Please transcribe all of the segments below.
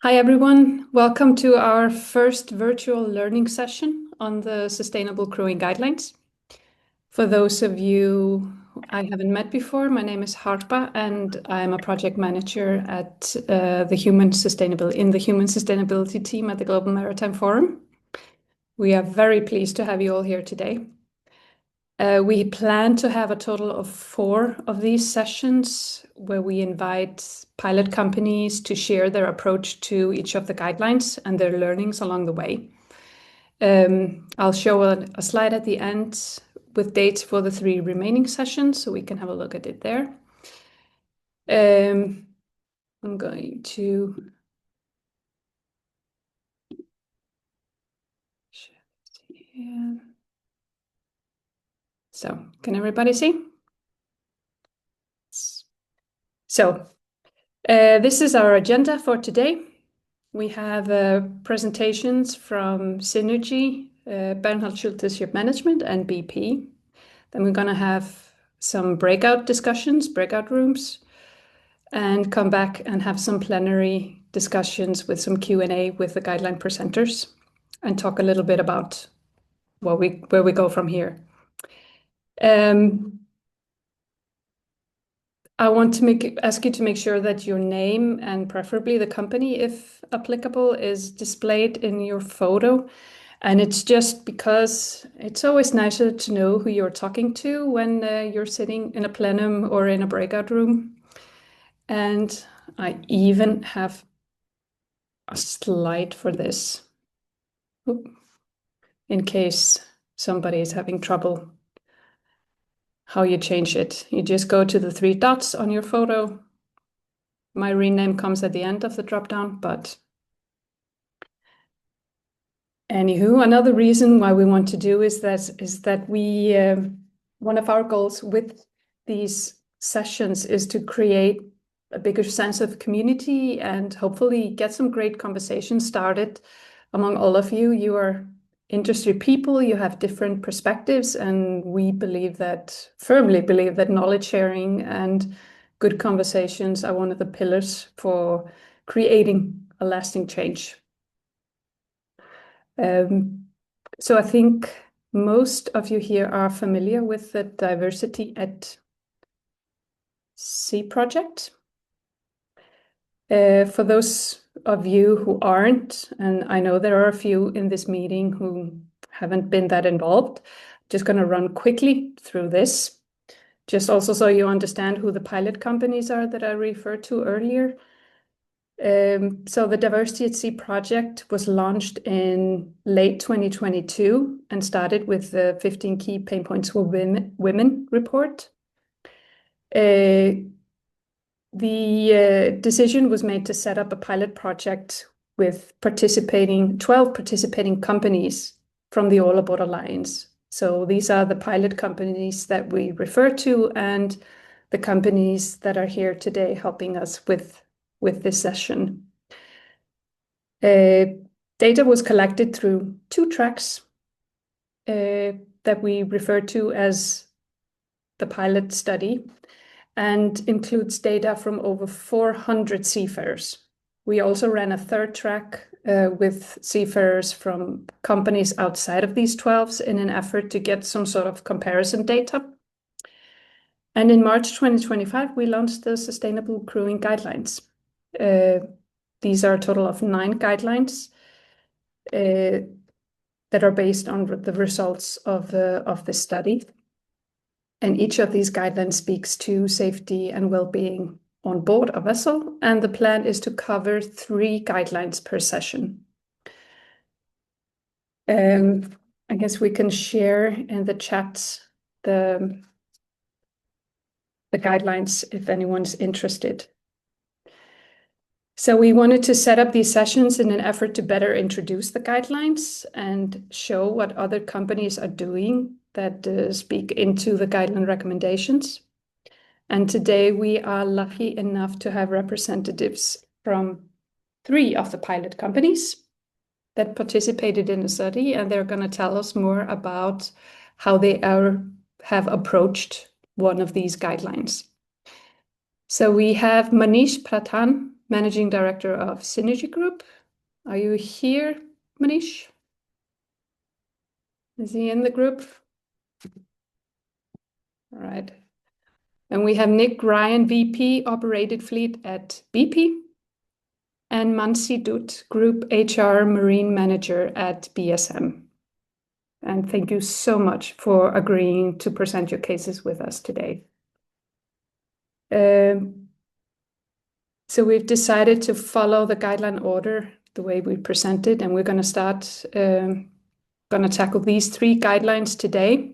Hi, everyone. Welcome to our first virtual learning session on the Sustainable Crewing Guidelines. For those of you I haven't met before, my name is Harpa, and I'm a project manager at in the Human Sustainability team at the Global Maritime Forum. We are very pleased to have you all here today. We plan to have a total of 4 of these sessions where we invite pilot companies to share their approach to each of the guidelines and their learnings along the way. I'll show a slide at the end with dates for the 3 remaining sessions, so we can have a look at it there. I'm going to share this here. So, can everybody see? So, this is our agenda for today. We have presentations from Synergy, Bernhard Schulte Ship Management, and BP. Then we're going to have some breakout discussions, breakout rooms, and come back and have some plenary discussions with some Q&A with the guideline presenters and talk a little bit about where we go from here. I want to ask you to make sure that your name and preferably the company, if applicable, is displayed in your photo. And it's just because it's always nicer to know who you're talking to when you're sitting in a plenum or in a breakout room. And I even have a slide for this in case somebody is having trouble. How you change it. You just go to the 3 dots on your photo. My rename comes at the end of the dropdown, but anywho, another reason why we want to do is that we one of our goals with these sessions is to create a bigger sense of community and hopefully get some great conversations started among all of you. You are industry people, you have different perspectives, and we firmly believe that knowledge sharing and good conversations are one of the pillars for creating a lasting change. So I think most of you here are familiar with the Diversity at Sea project. For those of you who aren't, and I know there are a few in this meeting who haven't been that involved, just going to run quickly through this, just also so you understand who the pilot companies are that I referred to earlier. So the Diversity at Sea project was launched in late 2022 and started with the 15 key pain points for women report. The decision was made to set up a pilot project with 12 participating companies from the All Aboard Alliance. So these are the pilot companies that we refer to and the companies that are here today helping us with this session. Data was collected through 2 tracks that we refer to as the pilot study, and includes data from over 400 seafarers. We also ran a 3rd track with seafarers from companies outside of these 12s in an effort to get some sort of comparison data. And in March 2025, we launched the Sustainable Crewing Guidelines. These are a total of 9 guidelines that are based on the results of the study. And each of these guidelines speaks to safety and well-being on board a vessel, and the plan is to cover 3 guidelines per session. I guess we can share in the chat the guidelines if anyone's interested. So we wanted to set up these sessions in an effort to better introduce the guidelines and show what other companies are doing that speak into the guideline recommendations. And today we are lucky enough to have representatives from 3 of the pilot companies that participated in the study, and they're going to tell us more about how they have approached one of these guidelines. So we have Manish Pradhan, Managing Director of Synergy Group. Are you here, Manish? Is he in the group? All right. And we have Nick Ryan, VP, Operated Fleet at BP, and Mansi Dutt, Group HR Marine Manager at BSM. And thank you so much for agreeing to present your cases with us today. So we've decided to follow the guideline order the way we presented, and we're going to tackle these 3 guidelines today.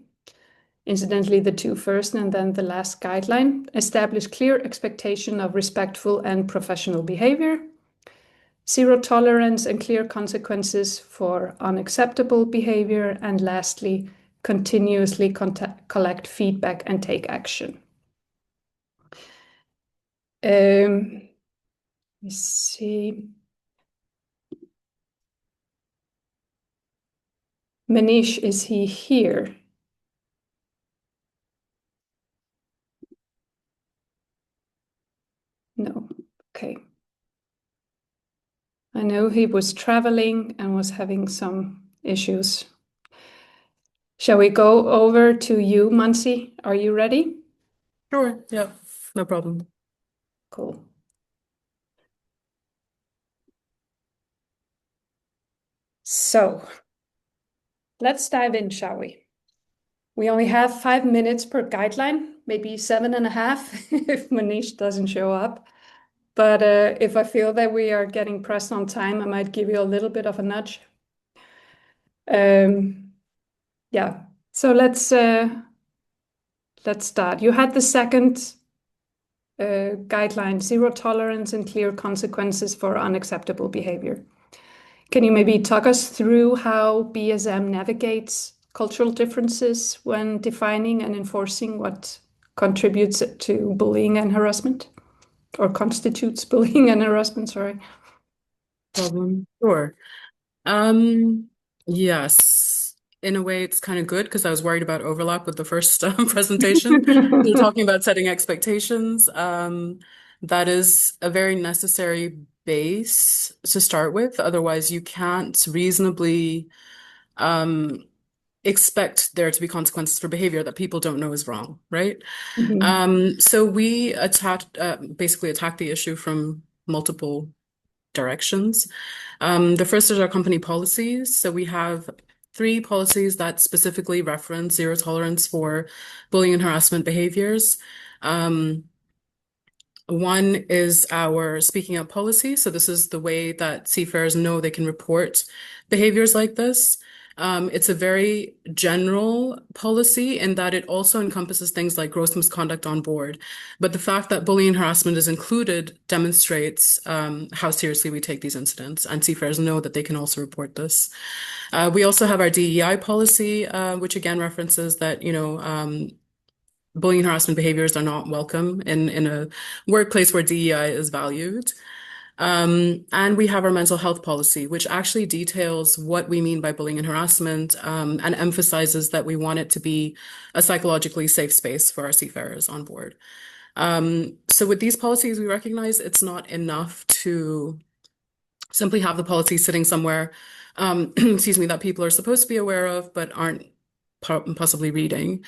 Incidentally, the 2 first and then the last guideline: establish clear expectation of respectful and professional behavior, zero tolerance and clear consequences for unacceptable behavior, and lastly, continuously collect feedback and take action. Let me see. Manish, is he here? No. Okay. I know he was traveling and was having some issues. Shall we go over to you, Mansi? Are you ready? Sure, yeah, no problem. Cool. So let's dive in, shall we? We only have 5 minutes per guideline, maybe 7.5 if Manish doesn't show up. But if I feel that we are getting pressed on time, I might give you a little bit of a nudge. Yeah, so let's start. You had the second guideline, zero tolerance and clear consequences for unacceptable behavior. Can you maybe talk us through how BSM navigates cultural differences when defining and enforcing what contributes to bullying and harassment, or constitutes bullying and harassment, sorry? Problem. Sure. Yes, in a way, it's kind of good because I was worried about overlap with the first presentation. You're talking about setting expectations. That is a very necessary base to start with. Otherwise, you can't reasonably um, expect there to be consequences for behavior that people don't know is wrong, right? Mhm. So we basically attack the issue from multiple directions. The first is our company policies. So we have 3 policies that specifically reference zero tolerance for bullying and harassment behaviors. One is our speaking up policy. So this is the way that seafarers know they can report behaviors like this. It's a very general policy in that it also encompasses things like gross misconduct on board. But the fact that bullying and harassment is included demonstrates how seriously we take these incidents, and seafarers know that they can also report this. We also have our DEI policy, which again references that, bullying and harassment behaviors are not welcome in a workplace where DEI is valued. And we have our mental health policy, which actually details what we mean by bullying and harassment, and emphasizes that we want it to be a psychologically safe space for our seafarers on board. So with these policies, we recognize it's not enough to simply have the policy sitting somewhere, excuse me, that people are supposed to be aware of, but aren't possibly reading.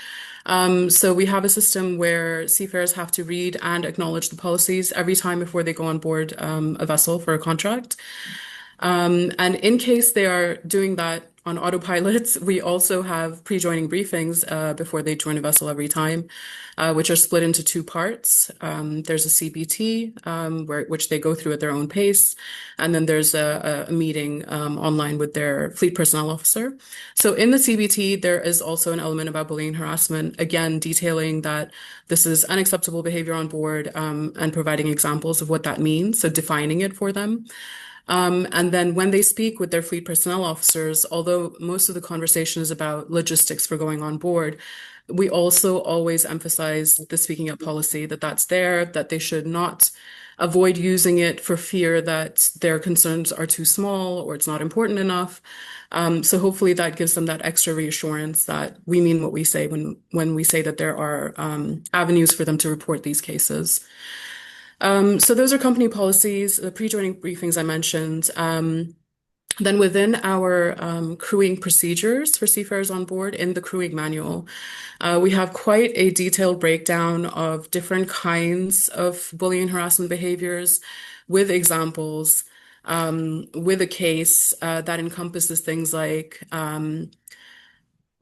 So we have a system where seafarers have to read and acknowledge the policies every time before they go on board a vessel for a contract. And in case they are doing that on autopilot, we also have pre-joining briefings before they join a vessel every time, which are split into 2 parts. There's a CBT, which they go through at their own pace, and then there's a meeting online with their fleet personnel officer. So in the CBT, there is also an element about bullying and harassment, again, detailing that this is unacceptable behavior on board, and providing examples of what that means, so defining it for them. And then when they speak with their fleet personnel officers, although most of the conversation is about logistics for going on board, we also always emphasize the speaking up policy, that that's there, that they should not avoid using it for fear that their concerns are too small or it's not important enough. So hopefully that gives them that extra reassurance that we mean what we say when we say that there are avenues for them to report these cases. So those are company policies, the pre-joining briefings I mentioned. Then within our crewing procedures for seafarers on board in the crewing manual, we have quite a detailed breakdown of different kinds of bullying and harassment behaviors with examples, with a case that encompasses things like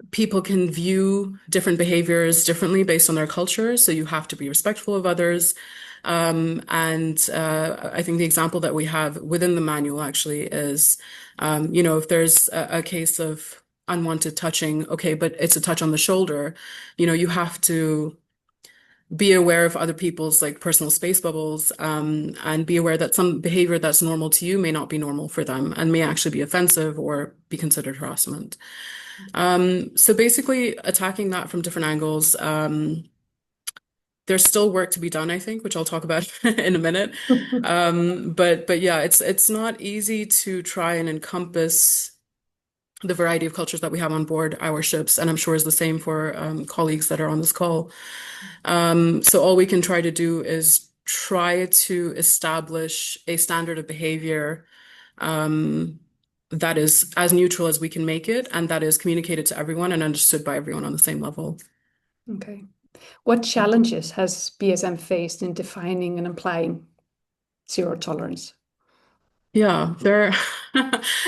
people can view different behaviors differently based on their culture, so you have to be respectful of others. And I think the example that we have within the manual actually is, if there's a case of unwanted touching, okay, but it's a touch on the shoulder, you have to be aware of other people's like personal space bubbles, and be aware that some behavior that's normal to you may not be normal for them and may actually be offensive or be considered harassment. So basically attacking that from different angles. There's still work to be done, I think, which I'll talk about in a minute. But yeah, it's not easy to try and encompass the variety of cultures that we have on board our ships, and I'm sure is the same for colleagues that are on this call. So all we can try to do is try to establish a standard of behavior um, that is as neutral as we can make it, and that is communicated to everyone and understood by everyone on the same level. Okay. What challenges has BSM faced in defining and applying zero tolerance? Yeah, there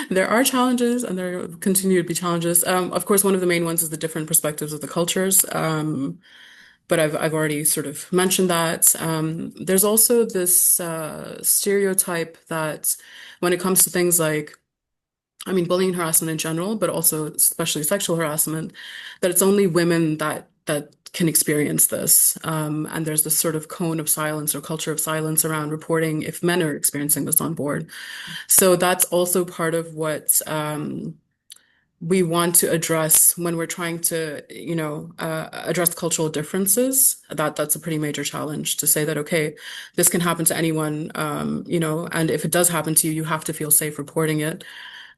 there are challenges and there continue to be challenges. Of course, one of the main ones is the different perspectives of the cultures. But I've already sort of mentioned that. There's also this stereotype that when it comes to things like, I mean, bullying and harassment in general, but also especially sexual harassment, that it's only women that can experience this. And there's this sort of cone of silence or culture of silence around reporting if men are experiencing this on board. So that's also part of what we want to address when we're trying to, address cultural differences. That's a pretty major challenge to say that, okay, this can happen to anyone, and if it does happen to you, you have to feel safe reporting it,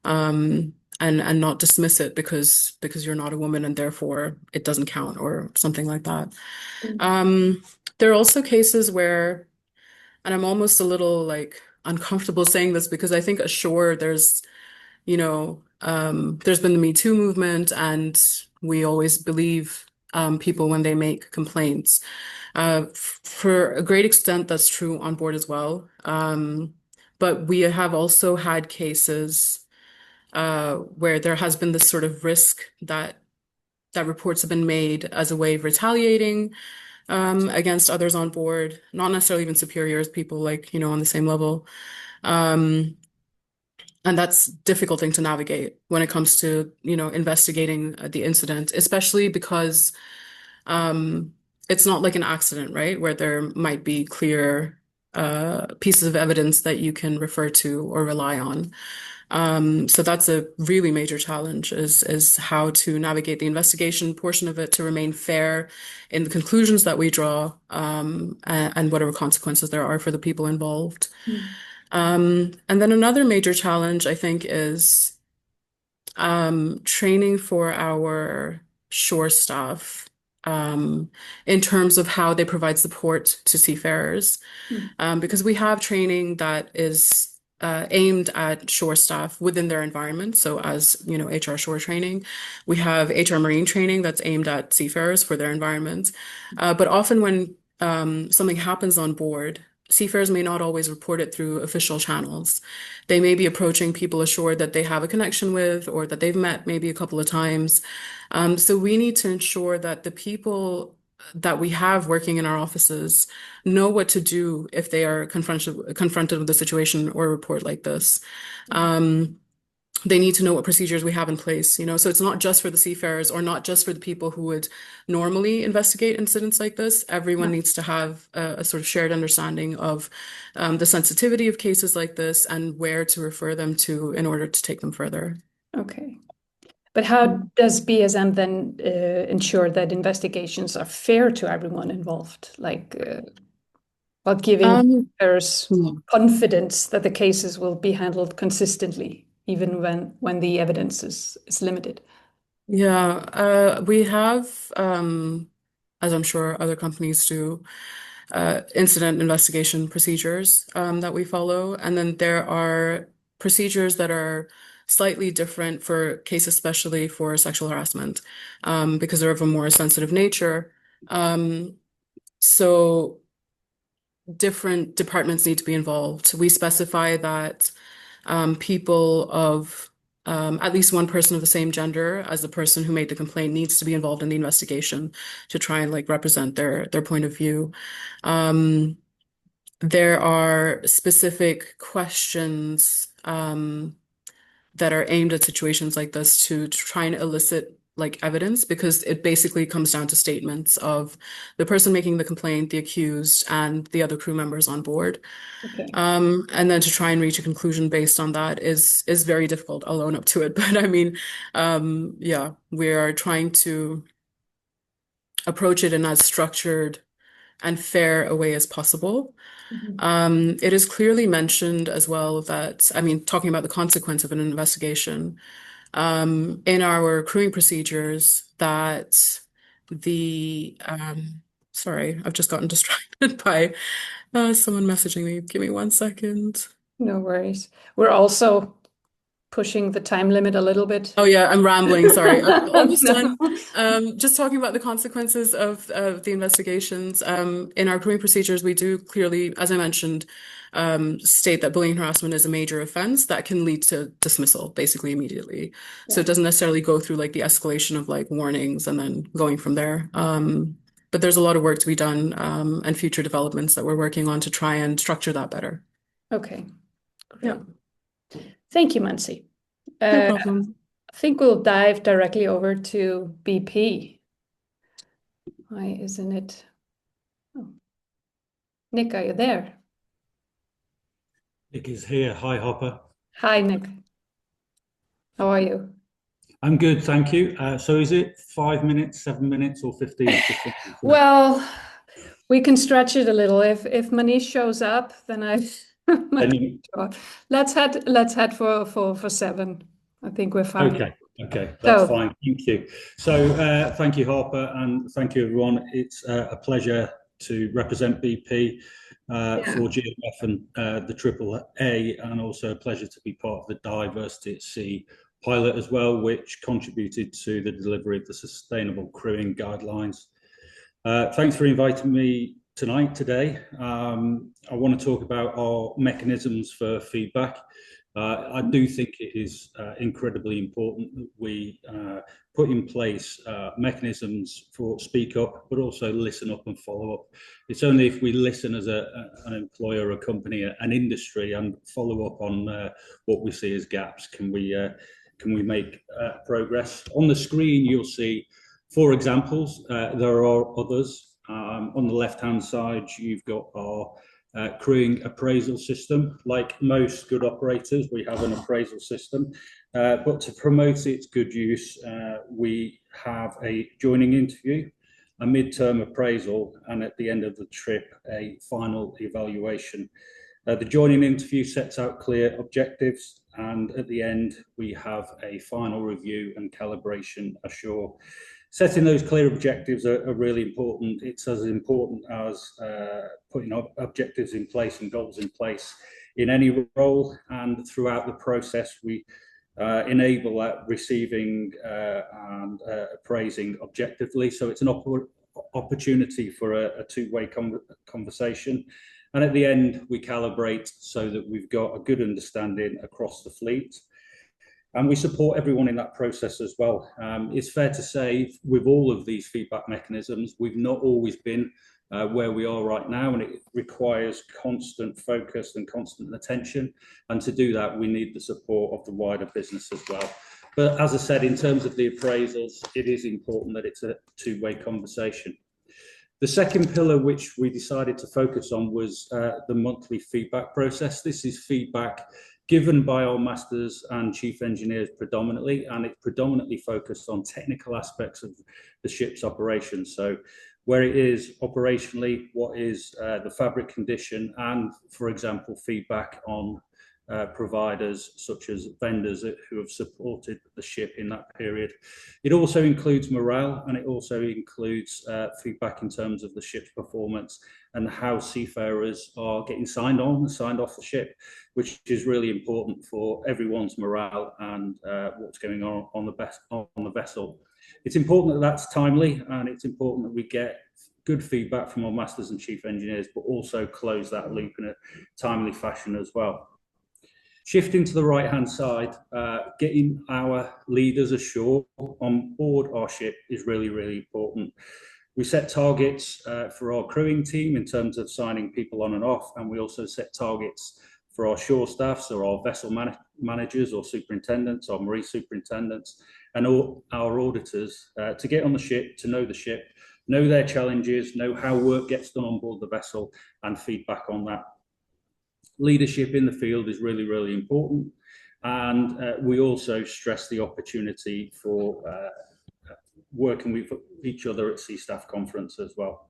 and not dismiss it because you're not a woman and therefore it doesn't count or something like that. Mm. Um, there are also cases where, and I'm almost a little like uncomfortable saying this because I think ashore there's been the Me Too movement, and we always believe people when they make complaints. For a great extent, that's true on board as well. But we have also had cases where there has been this sort of risk that reports have been made as a way of retaliating against others on board, not necessarily even superiors, people like, on the same level. Um, And that's a difficult thing to navigate when it comes to, investigating the incident, especially because um, it's not like an accident, right? Where there might be clear pieces of evidence that you can refer to or rely on. So that's a really major challenge is how to navigate the investigation portion of it to remain fair in the conclusions that we draw, and whatever consequences there are for the people involved. Mm. And then another major challenge, I think, is training for our shore staff um, in terms of how they provide support to seafarers, Mm. because we have training that is aimed at shore staff within their environment. So, as you know, HR shore training, we have HR marine training that's aimed at seafarers for their environment. But often when something happens on board, seafarers may not always report it through official channels. They may be approaching people ashore that they have a connection with or that they've met maybe a couple of times. So we need to ensure that the people that we have working in our offices know what to do if they are confronted with a situation or a report like this. Um, they need to know what procedures we have in place, so it's not just for the seafarers or not just for the people who would normally investigate incidents like this. Everyone Yeah. needs to have a sort of shared understanding of the sensitivity of cases like this and where to refer them to in order to take them further. Okay. But how does BSM then ensure that investigations are fair to everyone involved? Like, while giving Um, there's hmm. confidence that the cases will be handled consistently, even when the evidence is limited. Yeah, we have, as I'm sure other companies do, incident investigation procedures that we follow. And then there are procedures that are slightly different for cases, especially for sexual harassment, because they're of a more sensitive nature. So different departments need to be involved. We specify that people of at least one person of the same gender as the person who made the complaint needs to be involved in the investigation to try and like represent their point of view. There are specific questions that are aimed at situations like this to try and elicit like evidence, because it basically comes down to statements of the person making the complaint, the accused, and the other crew members on board. Okay. And then to try and reach a conclusion based on that is very difficult. I'll own up to it. But I mean, yeah, we are trying to approach it in as structured and fair a way as possible. Mhm. It is clearly mentioned as well that, I mean, talking about the consequence of an investigation, in our crewing procedures that sorry, I've just gotten distracted by someone messaging me. Give me 1 second. No worries. We're also pushing the time limit a little bit. Oh yeah, I'm rambling. Sorry, I'm almost No. done. Just talking about the consequences of the investigations. In our crewing procedures, we do clearly, as I mentioned, state that bullying and harassment is a major offense that can lead to dismissal, basically immediately. So Yeah. it doesn't necessarily go through like the escalation of like warnings and then going from there. But there's a lot of work to be done, and future developments that we're working on to try and structure that better. Okay. Yeah, Great. Thank you, Mansi. no I problem. think we'll dive directly over to BP. Why isn't it? Oh. Nick, are you there? Nick is here. Hi, Hopper. Hi, Nick. How are you? I'm good, thank you. So is it 5 minutes, 7 minutes, or 15? Well, we can stretch it a little. If Manish shows up, then I might Then show up. Let's head for 7. I think we're fine. okay, that's So fine. Thank you. So thank you, Harper, and thank you, everyone. It's a pleasure to represent BP yeah. for GMF and the Triple A, and also a pleasure to be part of the Diversity at Sea pilot as well, which contributed to the delivery of the Sustainable Crewing Guidelines. Thanks for inviting me today. I want to talk about our mechanisms for feedback. I do think it is incredibly important that we put in place mechanisms for speak up, but also listen up and follow up. It's only if we listen as an employer, a company, an industry, and follow up on what we see as gaps, can we make progress. On the screen, you'll see 4 examples. There are others. On the left-hand side, you've got our crewing appraisal system. Like most good operators, we have an appraisal system, but to promote its good use, we have a joining interview, a mid-term appraisal, and at the end of the trip, a final evaluation. The joining interview sets out clear objectives, and at the end, we have a final review and calibration ashore. Setting those clear objectives are really important. It's as important as putting objectives in place and goals in place in any role, and throughout the process, we enable that receiving and appraising objectively. So it's an opportunity for a two-way conversation. And at the end, we calibrate so that we've got a good understanding across the fleet. And we support everyone in that process as well. It's fair to say, with all of these feedback mechanisms, we've not always been where we are right now, and it requires constant focus and constant attention. And to do that, we need the support of the wider business as well. But as I said, in terms of the appraisals, it is important that it's a two-way conversation. The second pillar which we decided to focus on was the monthly feedback process. This is feedback given by our masters and chief engineers predominantly, and it's predominantly focused on technical aspects of the ship's operation. So where it is operationally, what is the fabric condition, and for example, feedback on providers such as vendors who have supported the ship in that period. It also includes morale, and it also includes feedback in terms of the ship's performance and how seafarers are getting signed on and signed off the ship, which is really important for everyone's morale and what's going on the vessel. It's important that that's timely, and it's important that we get good feedback from our masters and chief engineers, but also close that loop in a timely fashion as well. Shifting to the right-hand side, getting our leaders ashore on board our ship is really, really important. We set targets for our crewing team in terms of signing people on and off, and we also set targets for our shore staffs, or our vessel managers or superintendents, or marine superintendents, and all our auditors to get on the ship, to know the ship, know their challenges, know how work gets done on board the vessel, and feedback on that. Leadership in the field is really, really important. And we also stress the opportunity for working with each other at Sea Staff Conference as well.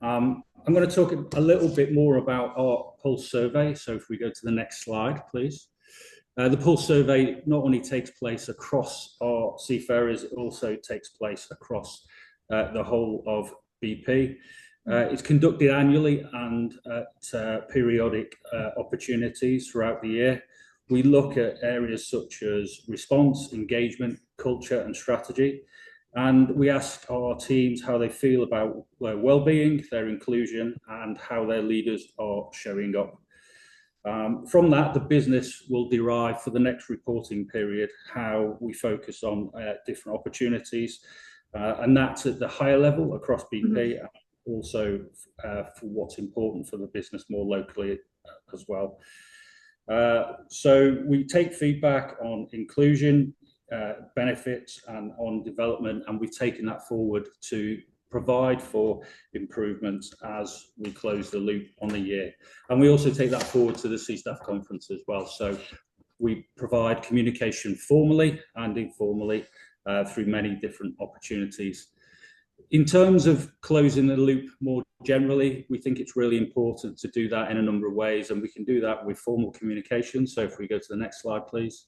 I'm going to talk a little bit more about our pulse survey. So if we go to the next slide, please. The pulse survey not only takes place across our seafarers, it also takes place across the whole of BP. It's conducted annually and at periodic opportunities throughout the year. We look at areas such as response, engagement, culture, and strategy. And we ask our teams how they feel about their well-being, their inclusion, and how their leaders are showing up. From that, the business will derive for the next reporting period how we focus on different opportunities. And that's at the higher level across BP, and also for what's important for the business more locally as well. So we take feedback on inclusion, benefits, and on development, and we've taken that forward to provide for improvements as we close the loop on the year. And we also take that forward to the Sea Staff Conference as well. So we provide communication formally and informally through many different opportunities. In terms of closing the loop more generally, we think it's really important to do that in a number of ways, and we can do that with formal communication. So if we go to the next slide, please.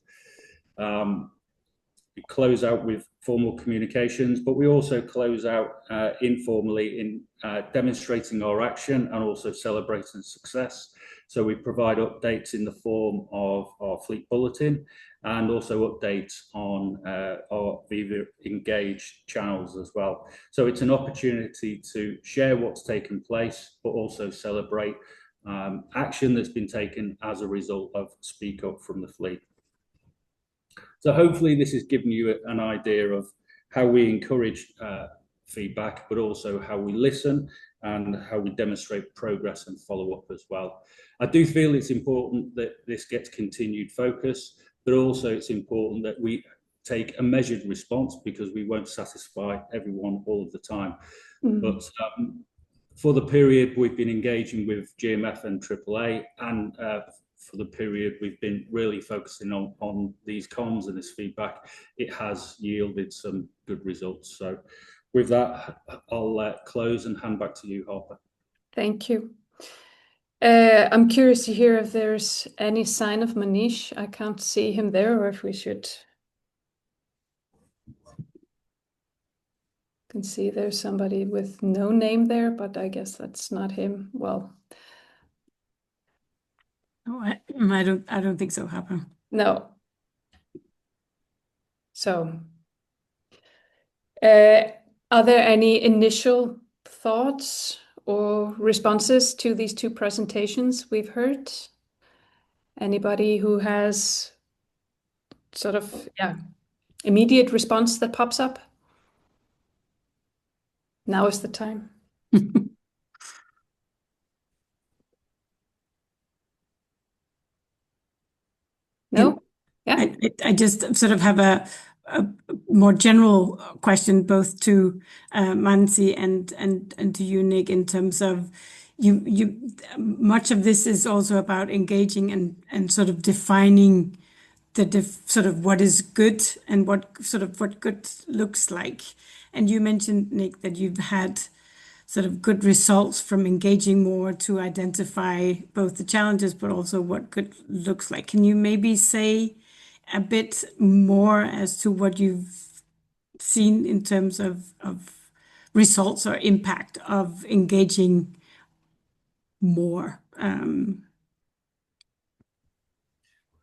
We close out with formal communications, but we also close out informally in demonstrating our action and also celebrating success. So we provide updates in the form of our fleet bulletin and also updates on our behaviour engaged channels as well. So it's an opportunity to share what's taken place, but also celebrate action that's been taken as a result of Speak Up from the fleet. So hopefully this has given you an idea of how we encourage feedback, but also how we listen and how we demonstrate progress and follow up as well. I do feel it's important that this gets continued focus, but also it's important that we take a measured response, because we won't satisfy everyone all of the time. But for the period we've been engaging with GMF and AAA, and for the period we've been really focusing on these comms and this feedback, it has yielded some good results. So with that, I'll close and hand back to you, Harper. Thank you. I'm curious to hear if there's any sign of Manish. I can't see him there, or if we should. Can see there's somebody with no name there, but I guess that's not him. Well, Oh, I don't think so, Harper. no. So, are there any initial thoughts or responses to these two presentations we've heard? Anybody who has sort of, immediate response that pops up? Now is the time. No? Yeah. I just sort of have a more general question, both to Mansi and to you, Nick, in terms of you much of this is also about engaging and sort of defining the sort of what is good and what good looks like. And you mentioned, Nick, that you've had sort of good results from engaging more to identify both the challenges but also what good looks like. Can you maybe say a bit more as to what you've seen in terms of results or impact of engaging more?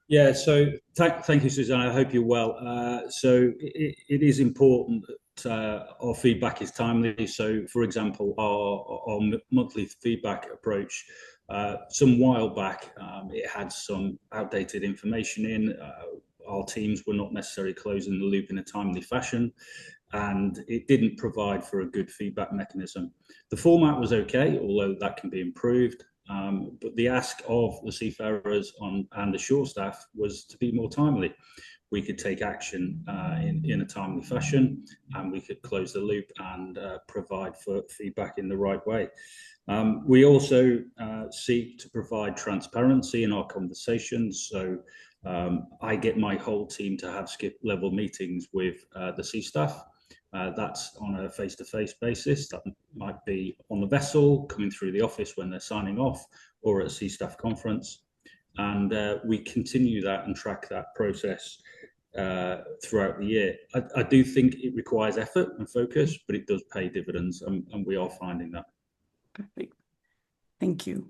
Yeah, so thank you, Suzanne. I hope you're well. So it is important that our feedback is timely. So, for example, our monthly feedback approach, some while back, it had some outdated information in. Our teams were not necessarily closing the loop in a timely fashion, and it didn't provide for a good feedback mechanism. The format was okay, although that can be improved. But the ask of the seafarers and the shore staff was to be more timely. We could take action in a timely fashion, and we could close the loop and provide for feedback in the right way. We also seek to provide transparency in our conversations. So I get my whole team to have skip level meetings with the sea staff. That's on a face-to-face basis. That might be on the vessel, coming through the office when they're signing off, or at a sea staff conference. And we continue that and track that process throughout the year. I do think it requires effort and focus, but it does pay dividends, and we are finding that. Perfect. Thank you.